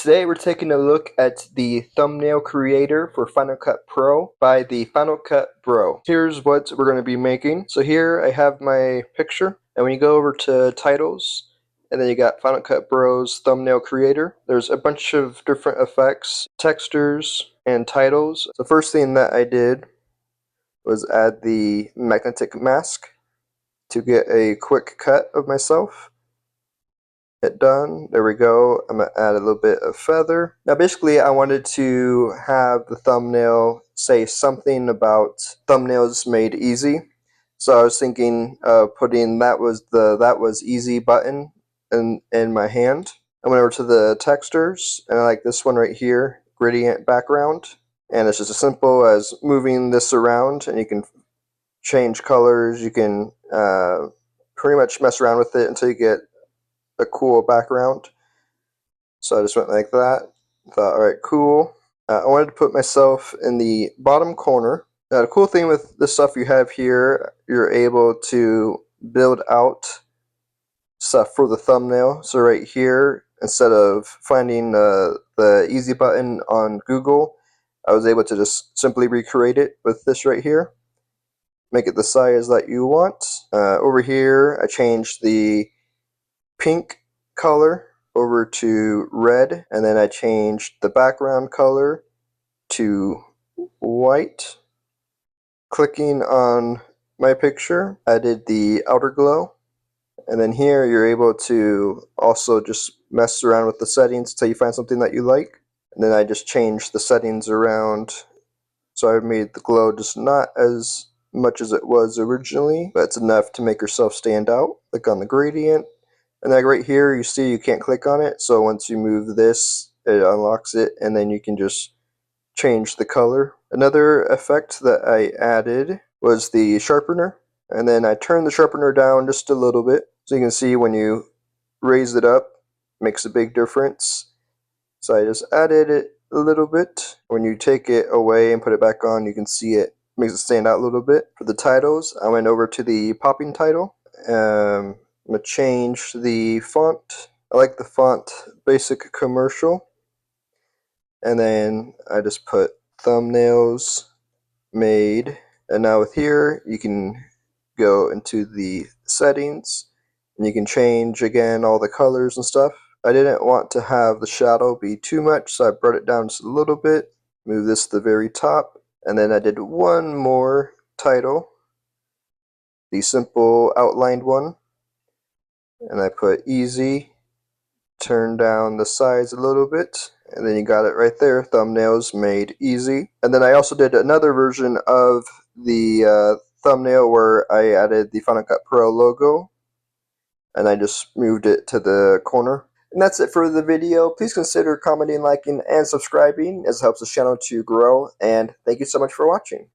Today we're taking a look at the thumbnail creator for Final Cut Pro by the Final Cut Bro. Here's what we're going to be making. So here I have my picture, and when you go over to titles, and then you got Final Cut Bro's thumbnail creator, there's a bunch of different effects, textures, and titles. The first thing that I did was add the magnetic mask to get a quick cut of myself. Hit done. There we go. I'm going to add a little bit of feather. Now basically I wanted to have the thumbnail say something about thumbnails made easy. So I was thinking of putting that was easy button in my hand. I went over to the textures, and I like this one right here, gradient background. And it's just as simple as moving this around, and you can change colors. You can pretty much mess around with it until you get a cool background. So I just went like that. Thought, alright, cool. I wanted to put myself in the bottom corner. Now the cool thing with the stuff you have here, you're able to build out stuff for the thumbnail. So right here, instead of finding the easy button on Google, I was able to just simply recreate it with this right here. Make it the size that you want. Over here, I changed the pink color over to red, and then I changed the background color to white. Clicking on my picture, I did the outer glow, and then here you're able to also just mess around with the settings until you find something that you like. And then I just changed the settings around, so I made the glow just not as much as it was originally, but it's enough to make yourself stand out. Click on the gradient. And like right here, you see you can't click on it, so once you move this, it unlocks it, and then you can just change the color. Another effect that I added was the sharpener, and then I turned the sharpener down just a little bit, so you can see when you raise it up, it makes a big difference. So I just added it a little bit. When you take it away and put it back on, you can see it makes it stand out a little bit. For the titles, I went over to the popping title. I'm going to change the font. I like the font Basic Commercial. And then I just put thumbnails made. And now with here, you can go into the settings, and you can change again all the colors and stuff. I didn't want to have the shadow be too much, so I brought it down just a little bit. Move this to the very top. And then I did one more title, the simple outlined one. And I put easy, turn down the size a little bit, and then you got it right there, thumbnails made easy. And then I also did another version of the thumbnail where I added the Final Cut Pro logo, and I just moved it to the corner. And that's it for the video. Please consider commenting, liking, and subscribing, as it helps the channel to grow, and thank you so much for watching.